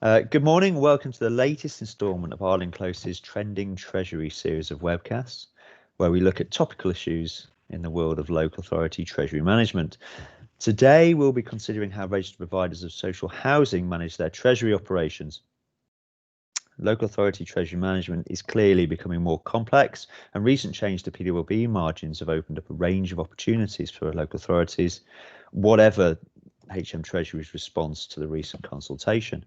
Good morning. Welcome to the latest instalment of Arlen Close's Trending Treasury series of webcasts, where we look at topical issues in the world of local authority treasury management. Today, we'll be considering how registered providers of social housing manage their treasury operations. Local authority treasury management is clearly becoming more complex, and recent change to PWB margins have opened up a range of opportunities for local authorities, whatever HM Treasury's response to the recent consultation.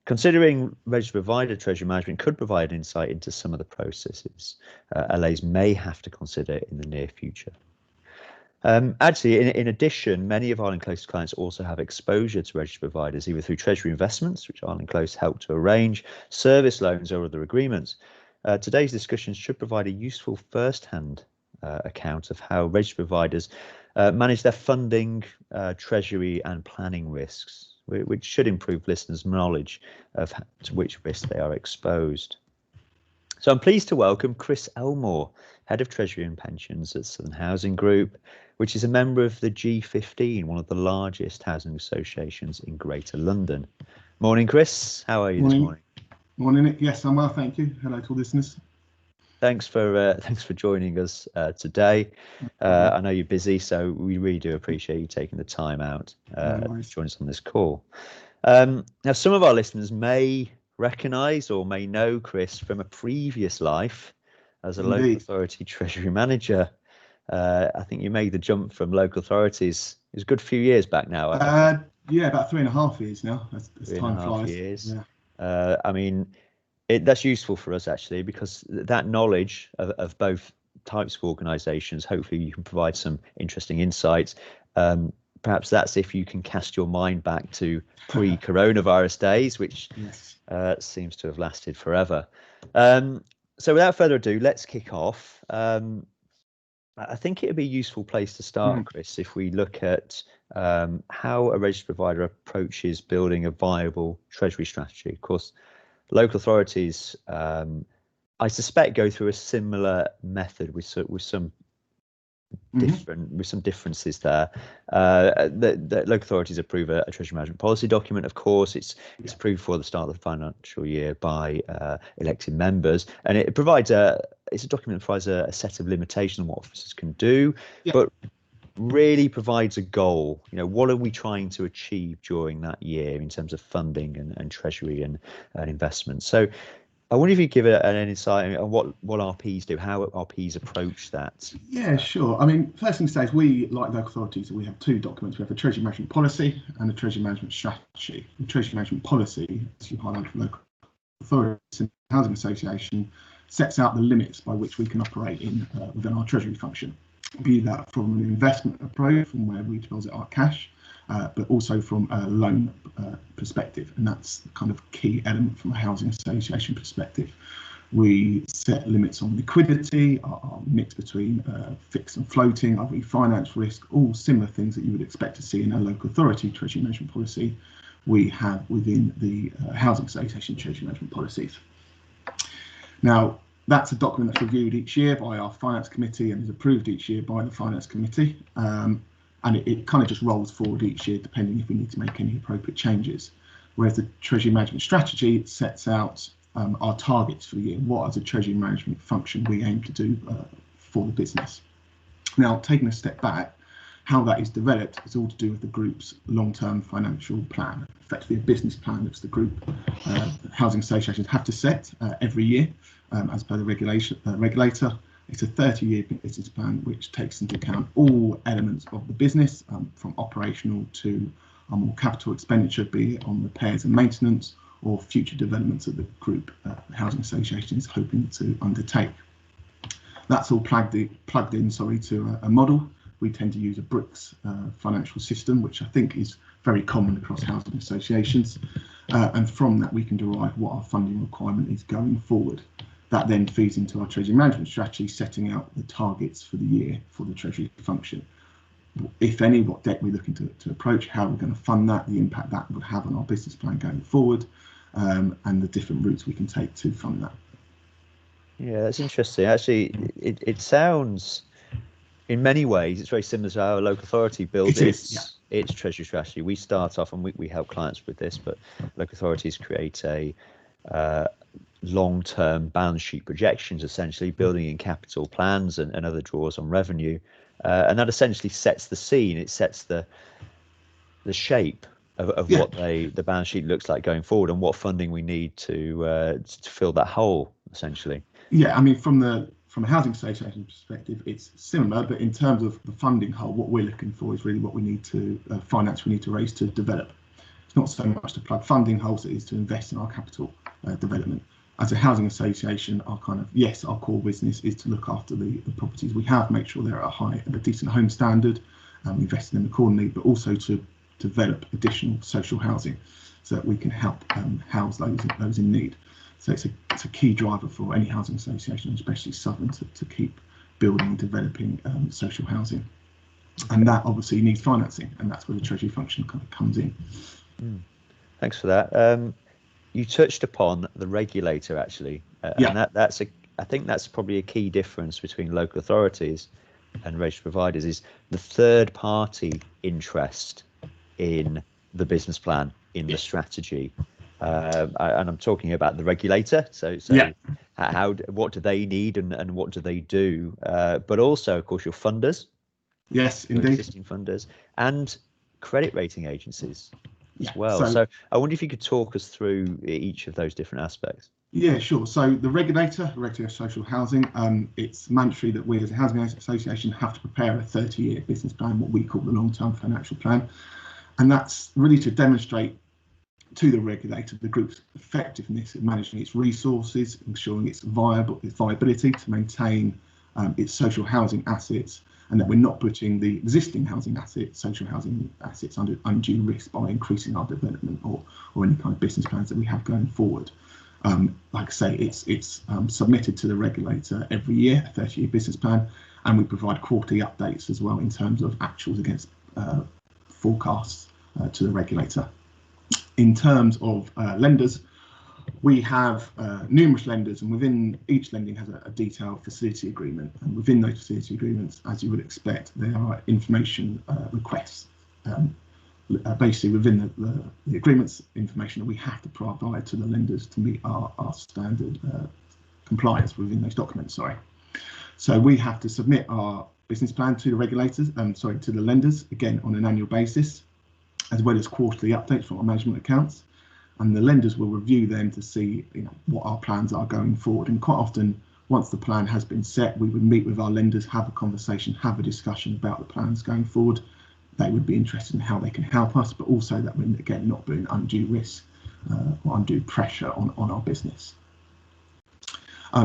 Considering registered provider treasury management could provide insight into some of the processes LAs may have to consider in the near future. Actually, in addition, many of Arlen Close clients also have exposure to registered providers, either through treasury investments, which Arlen Close helped to arrange, service loans or other agreements. Today's discussions should provide a useful first-hand account of how registered providers manage their funding, treasury and planning risks, which should improve listeners' knowledge of to which risks they are exposed. So I'm pleased to welcome Chris Ellmore, Head of Treasury and Pensions at Southern Housing Group, which is a member of the G15, one of the largest housing associations in Greater London. Morning, Chris. How are you this morning? Morning, Nick. Yes, I'm well, thank you. Hello to all listeners. Thanks for joining us today. I know you're busy, so we really do appreciate you taking the time out to join us on this call. Now, some of our listeners may recognise or may know Chris from a previous life as a local authority treasury manager. I think you made the jump from local authorities. It was a good few years back now. Yeah, about 3.5 years now. As time flies. Years. Yeah. I mean, that's useful for us actually, because that knowledge of both types of organisations, hopefully you can provide some interesting insights. Perhaps that's if you can cast your mind back to pre-coronavirus days, which seems to have lasted forever. So without further ado, let's kick off. I think it would be a useful place to start, Chris, if we look at how a registered provider approaches building a viable treasury strategy. Of course, local authorities, I suspect, go through a similar method with some differences there. The local authorities approve a treasury management policy document. Of course, it's approved for the start of the financial year by elected members, and it provides it's a document that provides a set of limitations on what officers can do, but really provides a goal. You know, what are we trying to achieve during that year in terms of funding and treasury and investment? So I wonder if you give an insight on what RPs do, how RPs approach that. Yeah, sure. I mean, first thing to say is we, like local authorities, we have two documents. We have a treasury management policy and a treasury management strategy. The treasury management policy, as you highlight for local authorities and housing association, sets out the limits by which we can operate in within our treasury function, be that from an investment approach, from where we deposit our cash, but also from a loan perspective, and that's the kind of key element from a housing association perspective. We set limits on liquidity, our mix between fixed and floating, our refinance risk, all similar things that you would expect to see in a local authority treasury management policy we have within the housing association treasury management policies. Now, that's a document that's reviewed each year by our finance committee and is approved each year by the finance committee. And it kind of just rolls forward each year, depending if we need to make any appropriate changes. Whereas the treasury management strategy sets out our targets for the year. What as a treasury management function we aim to do for the business. Now, taking a step back, how that is developed is all to do with the group's long-term financial plan, effectively a business plan that the group housing associations have to set every year as per the regulator. It's a 30-year business plan which takes into account all elements of the business, from operational to more capital expenditure, be it on repairs and maintenance or future developments that the group housing association is hoping to undertake. That's all plugged in to a model. We tend to use a Brooks financial system, which I think is very common across housing associations. And from that, we can derive what our funding requirement is going forward. That then feeds into our treasury management strategy, setting out the targets for the year for the treasury function. If any, what debt we're looking to approach, how we're going to fund that, the impact that would have on our business plan going forward, and the different routes we can take to fund that. Yeah, that's interesting. Actually, it sounds, in many ways, it's very similar to how a local authority builds it's treasury strategy. We start off, and we help clients with this, but local authorities create a long-term balance sheet projections, essentially building in capital plans and other draws on revenue, and that essentially sets the scene. It sets the shape of what the balance sheet looks like going forward, and what funding we need to fill that hole, essentially. Yeah, I mean, from a housing association perspective, it's similar, but in terms of the funding hole, what we're looking for is really what we need to finance, we need to raise to develop. It's not so much to plug funding holes, it is to invest in our capital development. As a housing association, our core business is to look after the properties we have, make sure they're at a decent home standard, invest in them accordingly, but also to develop additional social housing so that we can help house those in need. So it's a key driver for any housing association, especially Southern, to keep building and developing social housing. And that obviously needs financing, and that's where the treasury function kind of comes in. Thanks for that. You touched upon the regulator, actually, and I think that's probably a key difference between local authorities and registered providers, is the third party interest in the business plan, in the strategy. And I'm talking about the regulator. So what do they need and what do they do? But also, of course, your funders. Yes, your indeed. Existing funders and credit rating agencies as well. So I wonder if you could talk us through each of those different aspects. Yeah, sure. So the regulator of social housing, it's mandatory that we as a housing association have to prepare a 30-year business plan, what we call the long-term financial plan. And that's really to demonstrate to the regulator the group's effectiveness in managing its resources, ensuring its viability to maintain its social housing assets, and that we're not putting the existing social housing assets under undue risk by increasing our development or any kind of business plans that we have going forward. Like I say, it's submitted to the regulator every year, a 30-year business plan, and we provide quarterly updates as well in terms of actuals against forecasts to the regulator. In terms of lenders, we have numerous lenders, and within each lending has a detailed facility agreement. And within those facility agreements, as you would expect, there are information requests. Basically, within the agreements, information that we have to provide to the lenders to meet our standard compliance within those documents. So we have to submit our business plan to the regulators, to the lenders, again on an annual basis, as well as quarterly updates from our management accounts. And the lenders will review them to see what our plans are going forward. And quite often, once the plan has been set, we would meet with our lenders, have a conversation, have a discussion about the plans going forward. They would be interested in how they can help us, but also that we're, again, not putting undue risk or undue pressure on our business.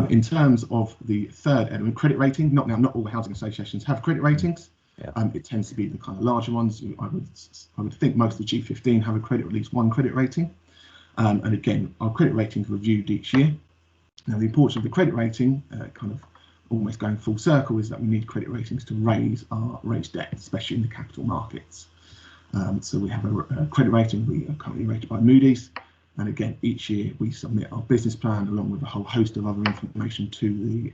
In terms of the third element, credit rating, not all the housing associations have credit ratings. It tends to be the kind of larger ones. I would think most of the G15 have at least one credit rating. And again, our credit ratings are reviewed each year. Now, the importance of the credit rating, kind of almost going full circle, is that we need credit ratings to raise debt, especially in the capital markets. So we have a credit rating. We are currently rated by Moody's. And again, each year we submit our business plan along with a whole host of other information to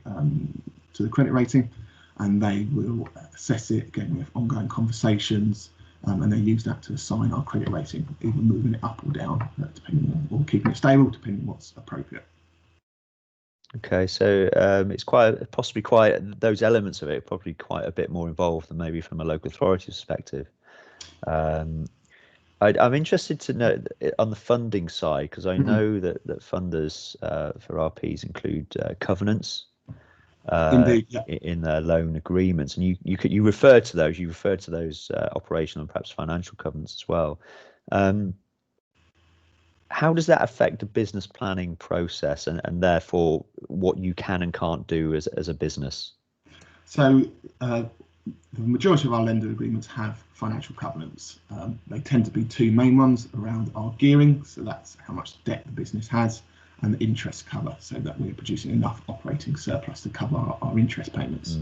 the credit rating, and they will assess it. Again, we have ongoing conversations, and they use that to assign our credit rating, either moving it up or down, depending on, or keeping it stable, depending on what's appropriate. Okay, so it's possibly quite those elements of it, probably quite a bit more involved than maybe from a local authority perspective. I'm interested to know on the funding side, because I know that funders for RPs include covenants Indeed, yeah. in their loan agreements, and you refer to those. You refer to those operational and perhaps financial covenants as well. How does that affect the business planning process and therefore what you can and can't do as a business? So the majority of our lender agreements have financial covenants. They tend to be two main ones around our gearing, so that's how much debt the business has, and the interest cover, so that we're producing enough operating surplus to cover our interest payments.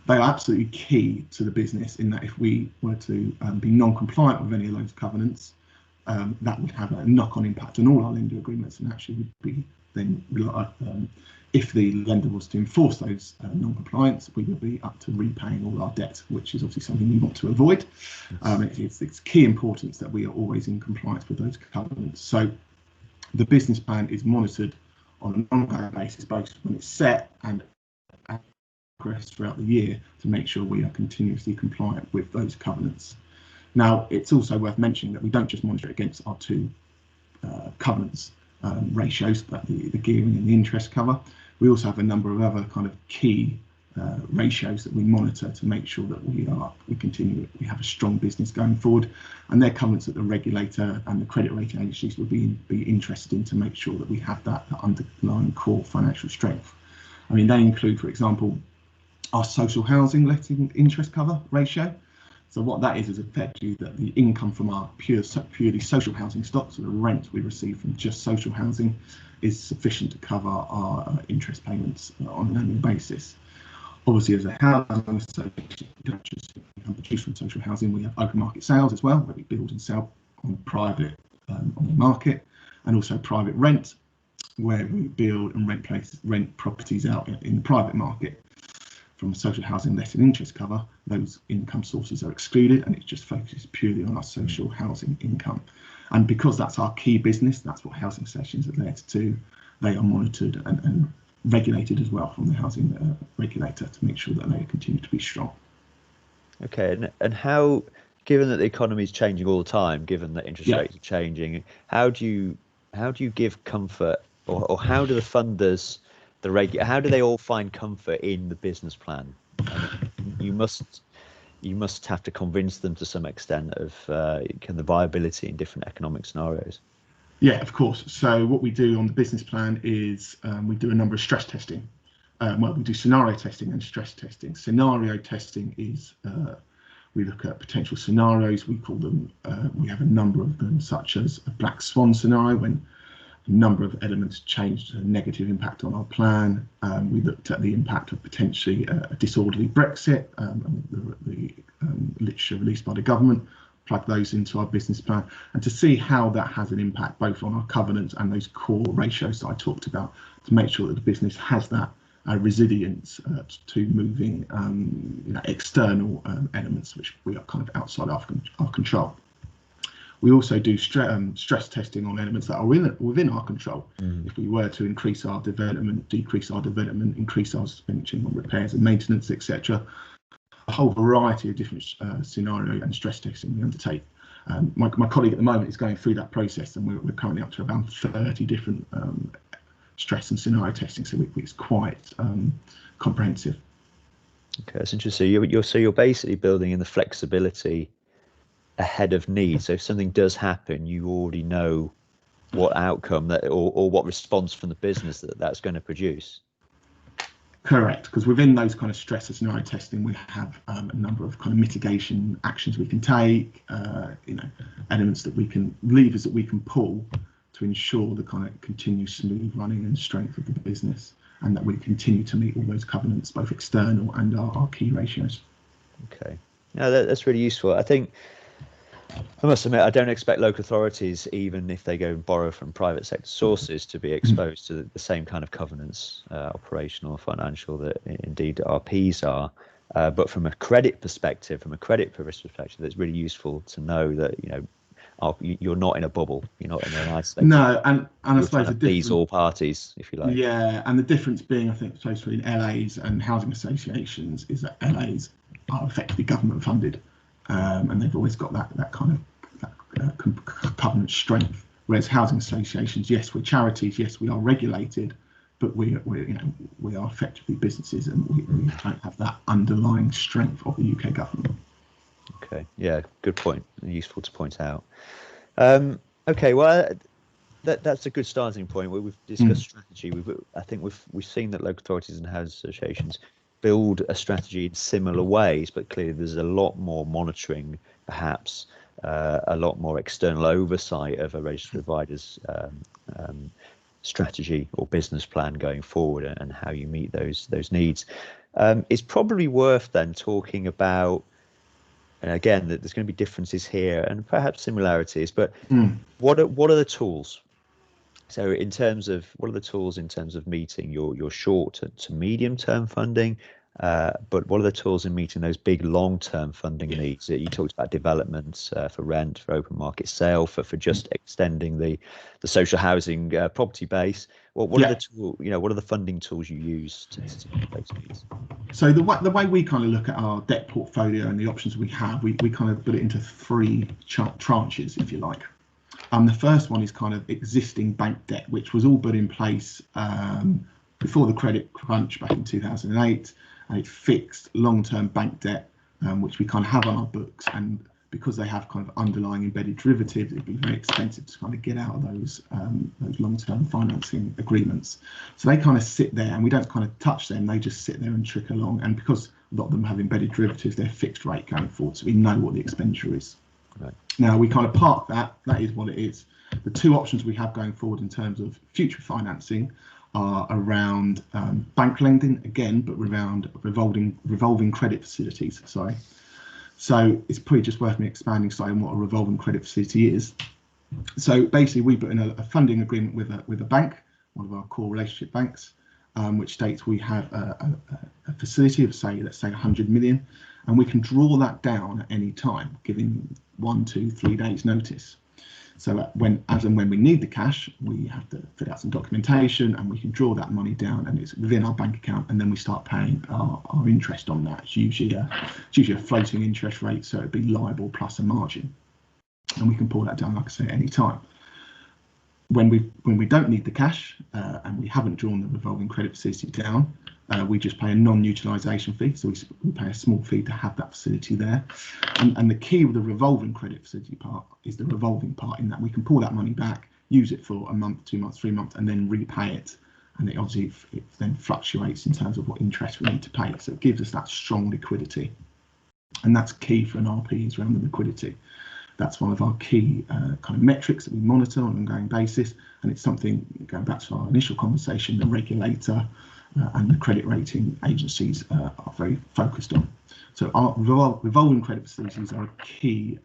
They are absolutely key to the business, in that if we were to be non-compliant with any of those covenants, that would have a knock-on impact on all our lender agreements, and actually would be then, if the lender was to enforce those non-compliance, we would be up to repaying all our debt, which is obviously something we want to avoid. It's key importance that we are always in compliance with those covenants. So the business plan is monitored on an ongoing basis, both when it's set and progress throughout the year, to make sure we are continuously compliant with those covenants. Now, it's also worth mentioning that we don't just monitor it against our two covenants ratios, but the gearing and the interest cover. We also have a number of other kind of key ratios that we monitor to make sure that we have a strong business going forward, and they're covenants that the regulator and the credit rating agencies would be interested in, to make sure that we have that underlying core financial strength. I mean, they include, for example, our social housing letting interest cover ratio. So what that is effectively that the income from our purely social housing stock, so the rent we receive from just social housing, is sufficient to cover our interest payments on an annual basis. Obviously, as a housing association, we don't just produce from social housing, we have open market sales as well, where we build and sell on private on the market, and also private rent, where we build and rent properties out in the private market. From social housing letting interest cover, those income sources are excluded, and it just focuses purely on our social housing income. And because that's our key business, that's what housing associations are there to do. They are monitored and regulated as well from the housing regulator to make sure that they continue to be strong. Okay, and how, given that the economy is changing all the time, given that interest rates are changing, how do you give comfort, or how do the funders, how do they all find comfort in the business plan? I mean, you must have to convince them to some extent of the viability in different economic scenarios. Yeah, of course. So what we do on the business plan is we do a number of stress testing. Well, we do scenario testing and stress testing. Scenario testing is we look at potential scenarios. We call them, we have a number of them, such as a black swan scenario, when a number of elements changed, a negative impact on our plan. We looked at the impact of potentially a disorderly Brexit, the literature released by the government, plug those into our business plan, and to see how that has an impact both on our covenants and those core ratios that I talked about, to make sure that the business has that resilience to moving external elements which we are kind of outside our control. We also do stress testing on elements that are within our control. If we were to increase our development, decrease our development, increase our spending on repairs and maintenance, etc. A whole variety of different scenario and stress testing we undertake. My colleague at the moment is going through that process, and we're currently up to around 30 different stress and scenario testing, so it's quite comprehensive. Okay, that's interesting. You're basically building in the flexibility ahead of need. So if something does happen, you already know what outcome that or what response from the business that's going to produce. Correct, because within those kind of stress and scenario testing, we have a number of kind of mitigation actions we can take, elements that we can, levers that we can pull to ensure the kind of continued smooth running and strength of the business, and that we continue to meet all those covenants, both external and our key ratios. Okay, no, that's really useful. I must admit, I don't expect local authorities, even if they go and borrow from private sector sources, to be exposed to the same kind of covenants, operational, financial, that indeed RPs are. But from a credit perspective, from a credit risk perspective, it's really useful to know that you're not in a bubble, you're not in an isolated. No, and I suppose the these all parties, if you like. Yeah, and the difference being, I think, between LAs and housing associations is that LAs are effectively government funded. And they've always got that kind of covenant strength. Whereas housing associations, yes, we're charities, yes, we are regulated, but we are effectively businesses, and we don't have that underlying strength of the UK government. Okay, yeah, good point. Useful to point out. Okay, well, that's a good starting point. We've discussed strategy. I think we've seen that local authorities and housing associations build a strategy in similar ways, but clearly there's a lot more monitoring, perhaps a lot more external oversight of a registered provider's strategy or business plan going forward, and how you meet those needs. It's probably worth then talking about And again, there's going to be differences here and perhaps similarities, but what are the tools? So in terms of what are the tools in terms of meeting your short to medium term funding, but what are the tools in meeting those big long term funding needs? You talked about development for rent, for open market sale, for just extending the social housing property base. What are the tool, what are the funding tools you use to meet those needs? So the way we kind of look at our debt portfolio and the options we have, we kind of put it into three tranches, if you like. The first one is kind of existing bank debt, which was all put in place before the credit crunch back in 2008, and it's fixed long-term bank debt, which we kind of have on our books. And because they have kind of underlying embedded derivatives, it'd be very expensive to kind of get out of those long-term financing agreements. So they kind of sit there, and we don't kind of touch them. They just sit there and trickle along. And because a lot of them have embedded derivatives, they're fixed rate going forward, so we know what the expenditure is. Right. Now we kind of park that is what it is. The two options we have going forward in terms of future financing are around bank lending again, but around revolving credit facilities. Sorry. So it's probably just worth me expanding slightly on what a revolving credit facility is. So basically we put in a funding agreement with a bank, one of our core relationship banks, which states we have a facility of let's say 100 million, and we can draw that down at any time, giving 1, 2, 3 days notice. So as and when we need the cash, we have to fill out some documentation, and we can draw that money down, and it's within our bank account, and then we start paying our interest on that. It's usually a floating interest rate, so it'd be LIBOR plus a margin, and we can pull that down, like I say, at any time. When we don't need the cash and we haven't drawn the revolving credit facility down, we just pay a non-utilisation fee. So we pay a small fee to have that facility there. And the key with the revolving credit facility part is the revolving part, in that we can pull that money back, use it for a month, 2 months, 3 months, and then repay it. And it obviously it then fluctuates in terms of what interest we need to pay. So it gives us that strong liquidity. And that's key for an RP, is around the liquidity. That's one of our key kind of metrics that we monitor on an ongoing basis, and it's something, going back to our initial conversation, the regulator and the credit rating agencies are very focused on. So our revolving credit facilities are a key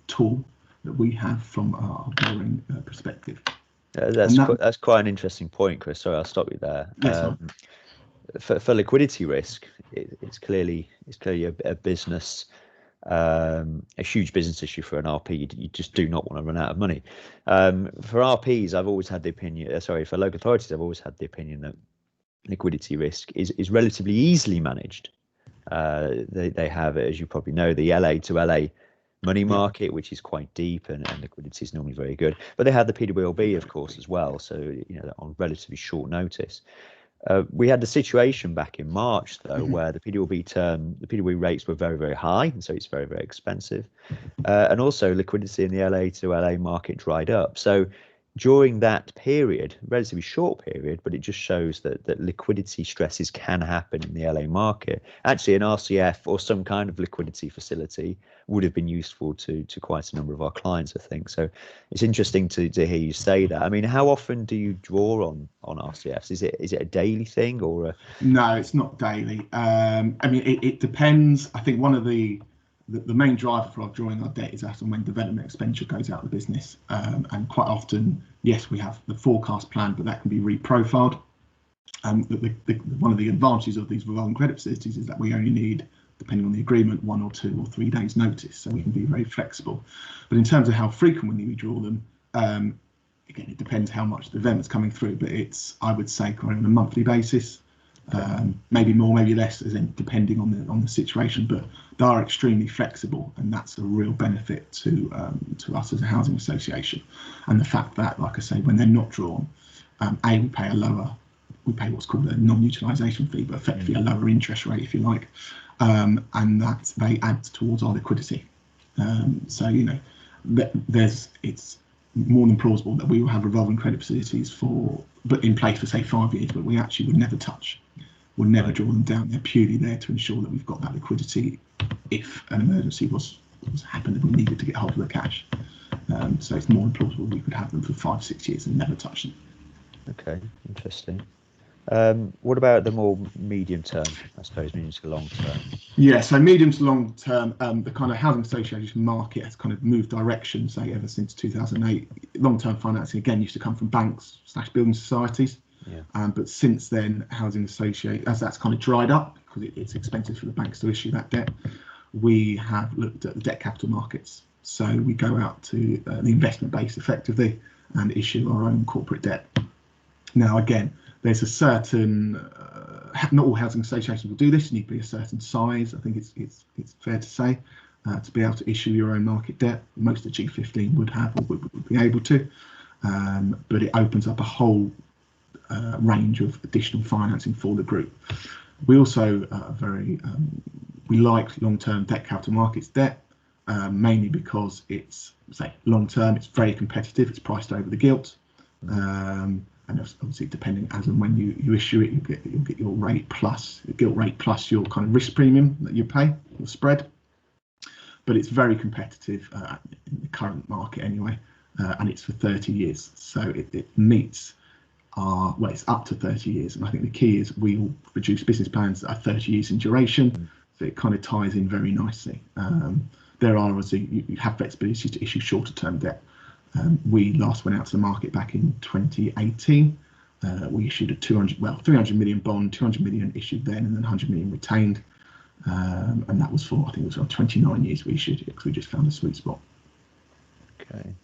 tool that we have from our borrowing perspective. That's quite an interesting point, Chris. Sorry, I'll stop you there. Yes, for liquidity risk, it's clearly a business. A huge business issue for an RP. You just do not want to run out of money. For RPs, I've always had the opinion. For local authorities, I've always had the opinion that liquidity risk is relatively easily managed. They have, as you probably know, the LA to LA money market, which is quite deep, and liquidity is normally very good. But they have the PWLB, of course, as well. So on relatively short notice. We had the situation back in March, though, where the PWB rates were very, very high, and so it's very, very expensive. And also liquidity in the LA to LA market dried up. So during that period, relatively short period, but it just shows that liquidity stresses can happen in the LA market. Actually, an RCF or some kind of liquidity facility would have been useful to quite a number of our clients, I think. So it's interesting to hear you say that. I mean, how often do you draw on RCFs? Is it a daily thing or No, it's not daily. I mean, it depends. I think one of the main driver for our drawing our debt is as and when development expenditure goes out of the business. And quite often, yes, we have the forecast plan, but that can be reprofiled. One of the advantages of these revolving credit facilities is that we only need, depending on the agreement, 1 or 2 or 3 days notice, so we can be very flexible. But in terms of how frequently we draw them, again, it depends how much the development's coming through, but it's, I would say, kind of on a monthly basis. Maybe more, maybe less, as in depending on the situation, but they are extremely flexible, and that's a real benefit to us as a housing association. And the fact that, like I say, when they're not drawn, we pay what's called a non-utilisation fee, but effectively a lower interest rate, if you like, and that they add towards our liquidity. So it's more than plausible that we will have revolving credit facilities but in place for say 5 years, but we actually would never touch. We'll never draw them down. They're purely there to ensure that we've got that liquidity if an emergency was happened and we needed to get hold of the cash. So it's more than plausible we could have them for 5-6 years and never touch them. Okay, interesting. What about the more medium term, I suppose, medium to long term? Yeah, so medium to long term, the kind of housing association market has kind of moved direction, say, ever since 2008. Long-term financing, again, used to come from banks / building societies. Yeah. But since then, housing association, as that's kind of dried up, because it's expensive for the banks to issue that debt, we have looked at the debt capital markets. So we go out to the investment base effectively and issue our own corporate debt. Now, again, there's a certain, not all housing associations will do this. You need to be a certain size. I think it's fair to say, to be able to issue your own market debt. Most of the G15 would have or would be able to, but it opens up a whole range of additional financing for the group. We also we like long-term debt capital markets debt, mainly because it's, say, long-term, it's very competitive, it's priced over the gilt. And obviously, depending as and when you issue it, you'll get your rate plus your gilt rate plus your kind of risk premium that you pay, your spread. But it's very competitive in the current market anyway, and it's for 30 years. So it meets well, it's up to 30 years. And I think the key is we will produce business plans that are 30 years in duration, so it kind of ties in very nicely. There are obviously, you have flexibility to issue shorter term debt. We last went out to the market back in 2018. We issued a 300 million bond, 200 million issued then, and then 100 million retained. And that was for, I think it was on 29 years we issued it, because we just found a sweet spot. Okay.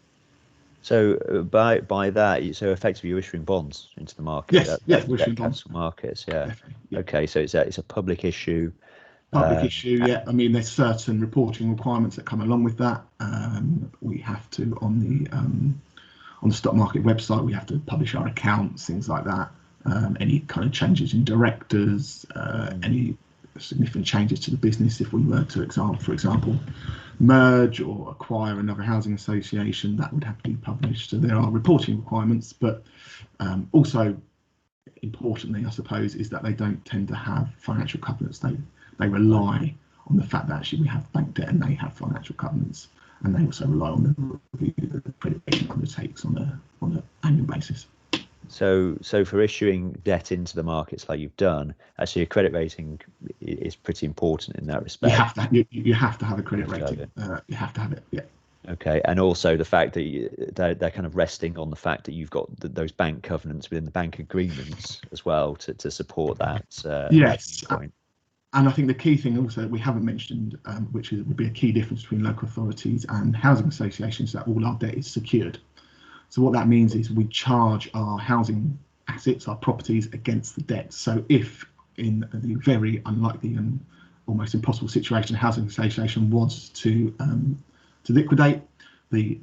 So by that, so effectively you're issuing bonds into the market. Yes, we're issuing bonds. Markets, yeah. Yeah. Okay, so it's a public issue. Issue, yeah. I mean, there's certain reporting requirements that come along with that. We have to on the stock market website, we have to publish our accounts, things like that. Any kind of changes in directors, any significant changes to the business if we were to, for example, merge or acquire another housing association, that would have to be published. So there are reporting requirements, but also importantly, I suppose, is that they don't tend to have financial covenants. They rely on the fact that actually we have bank debt and they have financial covenants, and they also rely on the review that the credit rating undertakes on an annual basis. So for issuing debt into the markets like you've done, actually a credit rating is pretty important in that respect. You have to have a credit rating. You have to have it. Yeah. Okay, and also the fact that they're kind of resting on the fact that you've got those bank covenants within the bank agreements as well to support that. Yes. Point. And I think the key thing also that we haven't mentioned, which would be a key difference between local authorities and housing associations, that all our debt is secured. So what that means is we charge our housing assets, our properties, against the debt. So if in the very unlikely and almost impossible situation a housing association was to liquidate, the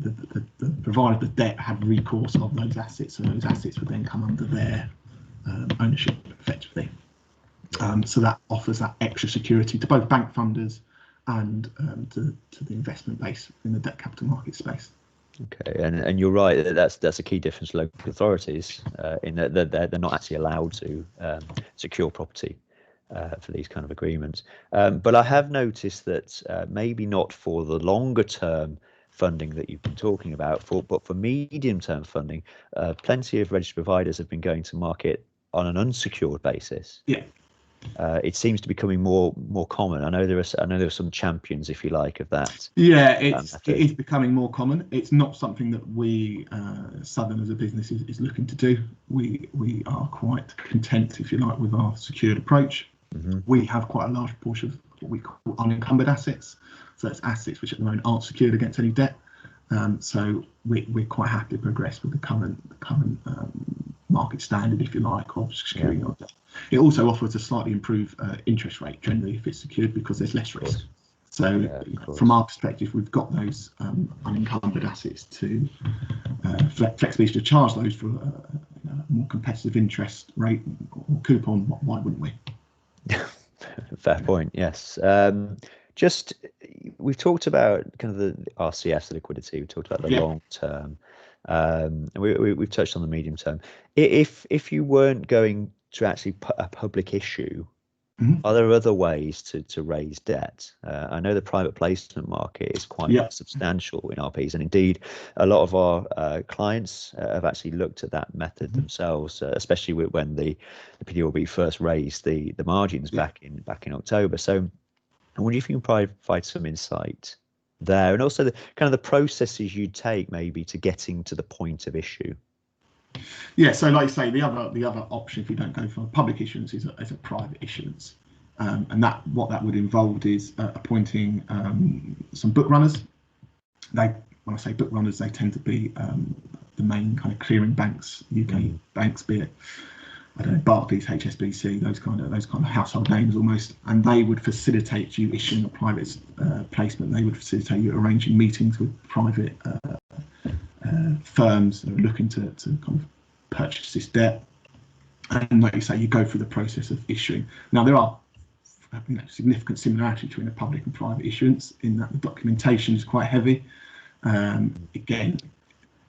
provider of the debt had recourse of those assets, and those assets would then come under their ownership effectively. So that offers that extra security to both bank funders and to the investment base in the debt capital market space. Okay, and you're right, that's a key difference to local authorities in that they're not actually allowed to secure property for these kind of agreements. But I have noticed that maybe not for the longer term funding that you've been talking about, but for medium term funding, plenty of registered providers have been going to market on an unsecured basis. Yeah. It seems to be becoming more common. I know there are some champions, if you like, of that. Yeah, it is becoming more common. It's not something that we Southern as a business is looking to do. We are quite content, if you like, with our secured approach. Mm-hmm. We have quite a large portion of what we call unencumbered assets. So that's assets which at the moment aren't secured against any debt. So we're quite happy to progress with the current market standard, if you like, of securing our debt. It also offers a slightly improved interest rate generally if it's secured, because there's less risk. So from our perspective, we've got those unencumbered assets to flexibility to charge those for a more competitive interest rate or coupon. Why wouldn't we? Fair point. Yes. We've talked about kind of the RCS, the liquidity. We talked about the long term, and we've touched on the medium term. If you weren't going to actually put a public issue Are there other ways to raise debt? I know the private placement market is quite substantial in RPs, and indeed a lot of our clients have actually looked at that method themselves, especially when the PDLB first raised the margins back in October. So I wonder if you can provide some insight there, and also the kind of the processes you take maybe to getting to the point of issue. Yeah, so like you say, the other option if you don't go for public issuance is a private issuance, and what that would involve is appointing some book runners. When I say book runners, they tend to be the main kind of clearing banks, UK banks, be it I don't know, Barclays, HSBC, those kind of household names almost, and they would facilitate you issuing a private placement. They would facilitate you arranging meetings with private firms that are looking to kind of purchase this debt, and like you say, you go through the process of issuing. Now there are significant similarity between a public and private issuance in that the documentation is quite heavy. Again,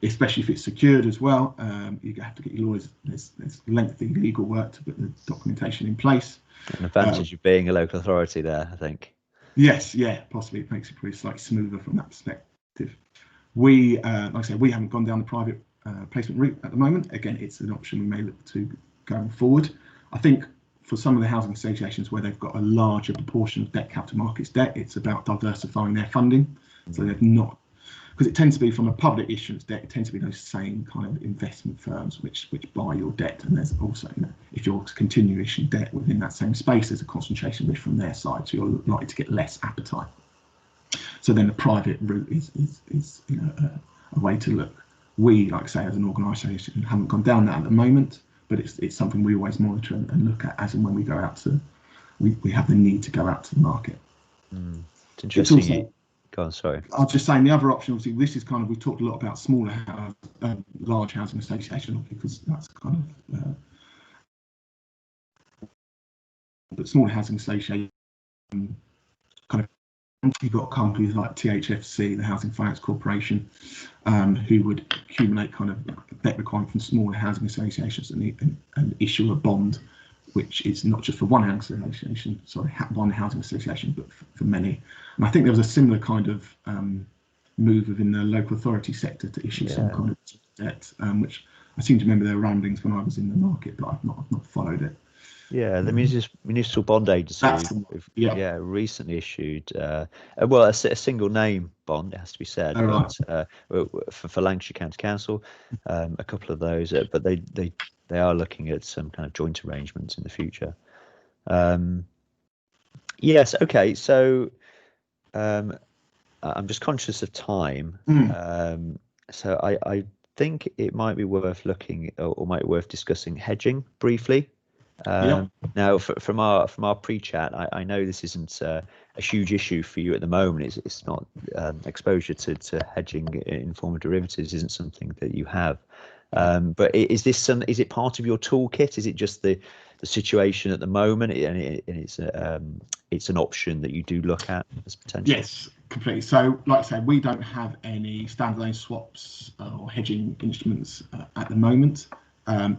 especially if it's secured as well, you have to get your lawyers. There's lengthy legal work to put the documentation in place. An advantage of being a local authority there, I think. Yes, yeah, possibly it makes it pretty slightly smoother from that perspective. We, like I said, we haven't gone down the private placement route at the moment. Again, it's an option we may look to going forward. I think for some of the housing associations where they've got a larger proportion of debt capital markets debt, it's about diversifying their funding. So they've not, because it tends to be from a public issuance debt, it tends to be those same kind of investment firms which buy your debt. And there's also, if you're continuing issuing debt within that same space, there's a concentration risk from their side, so you're likely to get less appetite. So then the private route is a way to look. We, like I say, as an organisation, haven't gone down that at the moment, but it's something we always monitor and look at as and when we go out to, we have the need to go out to the market. It's interesting. It's also, go on, sorry. I was just saying the other option, obviously, this is kind of, we talked a lot about smaller, large housing associations, because that's kind of, but smaller housing associations, kind of, you've got companies like THFC, the Housing Finance Corporation, who would accumulate kind of debt requirement from smaller housing associations and issue a bond, which is not just for one housing association, but for many. And I think there was a similar kind of move within the local authority sector to issue some kind of debt, which I seem to remember there were ramblings when I was in the market, but I've not followed it. Yeah, the Municipal Bond Agency recently issued a single name bond, it has to be said, for Lancashire County Council, a couple of those, but they are looking at some kind of joint arrangements in the future. Yes, okay, so I'm just conscious of time, so I think it might be worth looking or might be worth discussing hedging briefly. Now, from our pre-chat, I know this isn't a huge issue for you at the moment. It's not exposure to hedging in form of derivatives isn't something that you have. But is it part of your toolkit? Is it just the situation at the moment, and it's an option that you do look at as potential? Yes, completely. So, like I said, we don't have any standalone swaps or hedging instruments at the moment.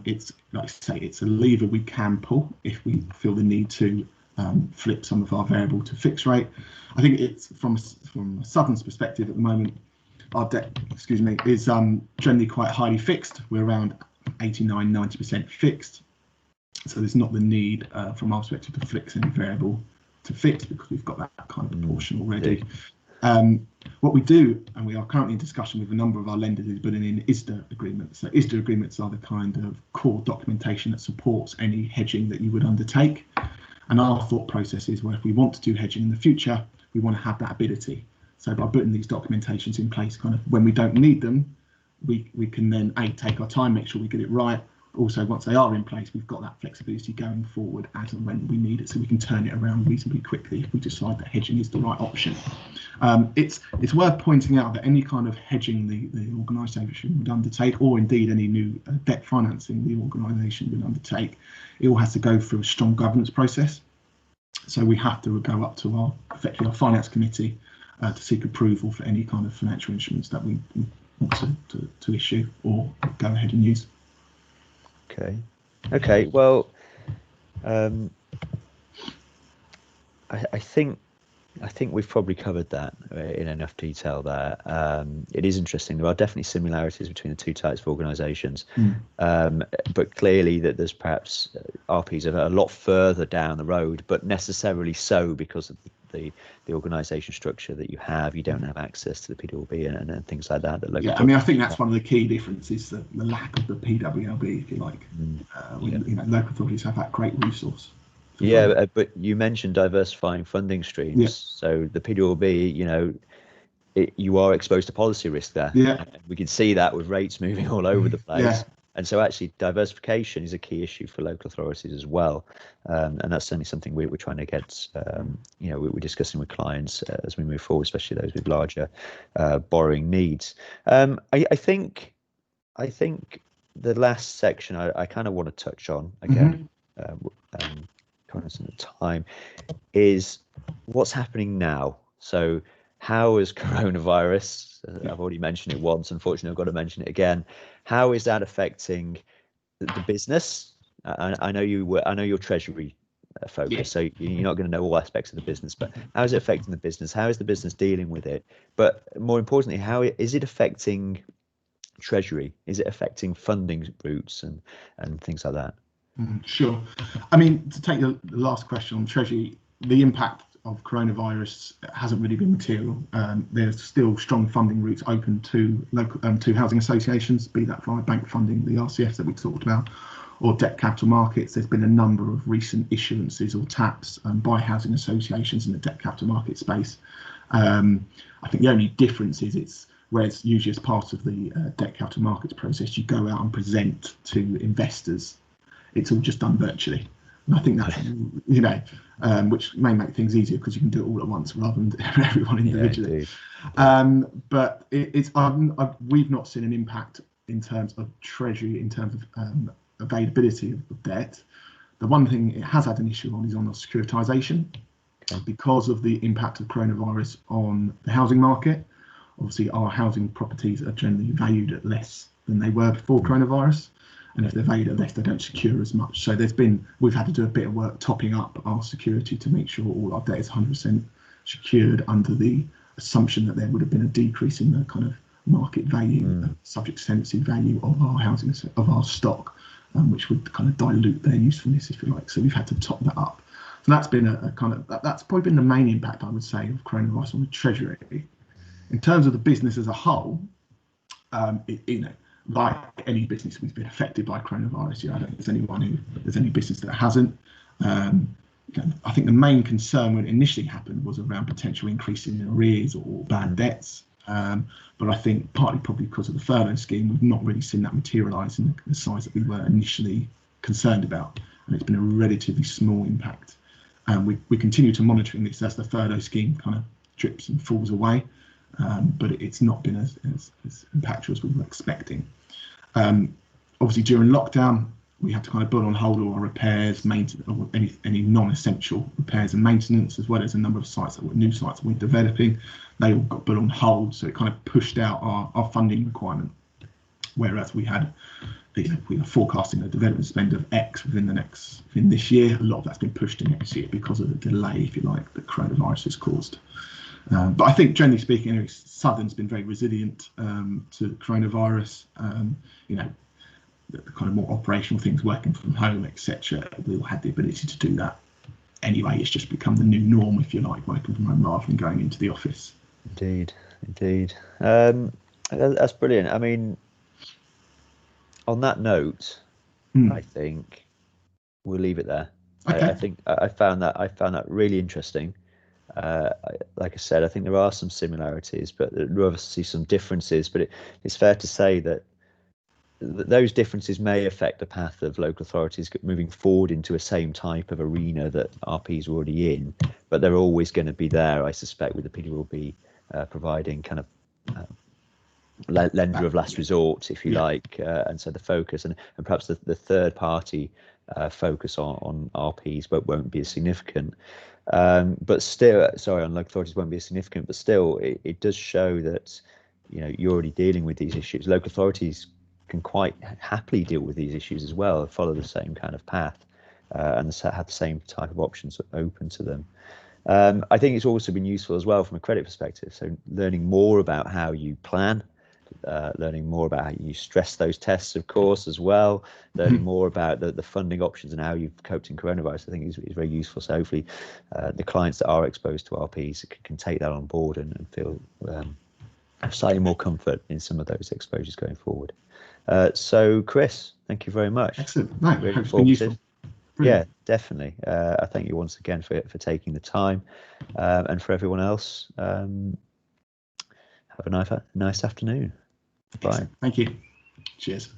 It's like I say, it's a lever we can pull if we feel the need to flip some of our variable to fixed rate. I think it's from Southern's perspective at the moment, our debt, is generally quite highly fixed. We're around 89-90% fixed, so there's not the need from our perspective to fix any variable to fixed because we've got that kind of proportion already. What we do, and we are currently in discussion with a number of our lenders, is putting in ISDA agreements. So ISDA agreements are the kind of core documentation that supports any hedging that you would undertake. And our thought process is, well, if we want to do hedging in the future, we want to have that ability. So by putting these documentations in place, kind of when we don't need them, we can then take our time, make sure we get it right. Also, once they are in place, we've got that flexibility going forward as and when we need it, so we can turn it around reasonably quickly if we decide that hedging is the right option. It's worth pointing out that any kind of hedging the organisation would undertake, or indeed any new debt financing the organisation would undertake, it all has to go through a strong governance process. So we have to go up to effectively our finance committee to seek approval for any kind of financial instruments that we want to issue or go ahead and use. Okay. Well, I think we've probably covered that in enough detail there. It is interesting. There are definitely similarities between the two types of organisations, but clearly that there's perhaps RPs are a lot further down the road, but necessarily so because of the organisation structure that you have. You don't have access to the PWB and things like that. Yeah, I mean, I think that's one of the key differences, the lack of the PWLB, if you like. Local authorities have that great resource. Yeah, but you mentioned diversifying funding streams. Yeah. So the PWB, you are exposed to policy risk there. Yeah. And we can see that with rates moving all over the place. Yeah. And so actually diversification is a key issue for local authorities as well. And that's certainly something we're trying to get, we're discussing with clients as we move forward, especially those with larger borrowing needs. I think the last section I kind of want to touch on again, cognizant of time, is what's happening now. So how is coronavirus, I've already mentioned it once, unfortunately I've got to mention it again, how is that affecting the business? I know your treasury focus, so you're not going to know all aspects of the business, but how is it affecting the business? How is the business dealing with it? But more importantly, how is it affecting treasury? Is it affecting funding routes and things like that? Sure. I mean, to take the last question on treasury, the impact of coronavirus hasn't really been material. There's still strong funding routes open to local to housing associations, be that via bank funding, the RCFs that we talked about, or debt capital markets. There's been a number of recent issuances or taps by housing associations in the debt capital market space. I think the only difference is whereas usually as part of the debt capital markets process, you go out and present to investors. It's all just done virtually. And I think that's, which may make things easier because you can do it all at once rather than everyone individually. But we've not seen an impact in terms of treasury, in terms of availability of debt. The one thing it has had an issue on is on the securitisation because of the impact of coronavirus on the housing market. Obviously, our housing properties are generally valued at less than they were before coronavirus. And if they're valued at less, they don't secure as much. So we've had to do a bit of work topping up our security to make sure all our debt is 100% secured under the assumption that there would have been a decrease in the kind of market value, subject to tenancy value of our stock, which would kind of dilute their usefulness, if you like. So we've had to top that up. So that's been that's probably been the main impact, I would say, of coronavirus on the treasury. In terms of the business as a whole, like any business, we've been affected by coronavirus. I don't think there's any business that hasn't. I think the main concern when it initially happened was around potential increase in arrears or bad debts. But I think partly probably because of the furlough scheme, we've not really seen that materialise in the size that we were initially concerned about. And it's been a relatively small impact. We continue to monitor this as the furlough scheme kind of drips and falls away. But it's not been as impactful as we were expecting. Obviously, during lockdown, we had to kind of put on hold all our repairs, maintenance, or any non-essential repairs and maintenance, as well as a number of new sites that we're developing. They all got put on hold, so it kind of pushed out our funding requirement. Whereas we were forecasting a development spend of X within this year. A lot of that's been pushed to next year because of the delay, if you like, that coronavirus has caused. But I think, generally speaking, Southern's been very resilient to coronavirus. The kind of more operational things, working from home, etc. We all had the ability to do that anyway. It's just become the new norm, if you like, working from home rather than going into the office. Indeed. That's brilliant. I mean, on that note, I think we'll leave it there. Okay. I think I found that really interesting. Like I said, I think there are some similarities, but there are obviously some differences. But it's fair to say that those differences may affect the path of local authorities moving forward into a same type of arena that RP's already in. But they're always going to be there, I suspect, with the PWB providing kind of lender of last resort, if you like, and so the focus and perhaps the third party focus on RPs won't be as significant. But still, on local authorities won't be as significant, but still it does show that you're already dealing with these issues. Local authorities can quite happily deal with these issues as well, follow the same kind of path, and have the same type of options open to them. I think it's also been useful as well from a credit perspective. So learning more about how you plan, learning more about how you stress those tests, of course, as well, learning more about the funding options and how you've coped in coronavirus, I think is very useful. So hopefully the clients that are exposed to RPs can take that on board and feel slightly more comfort in some of those exposures going forward. So Chris, thank you very much. Excellent. No, Really hope it's been useful. Brilliant. Yeah, definitely. I thank you once again for taking the time, and for everyone else, have a nice afternoon. Bye. Thank you. Cheers.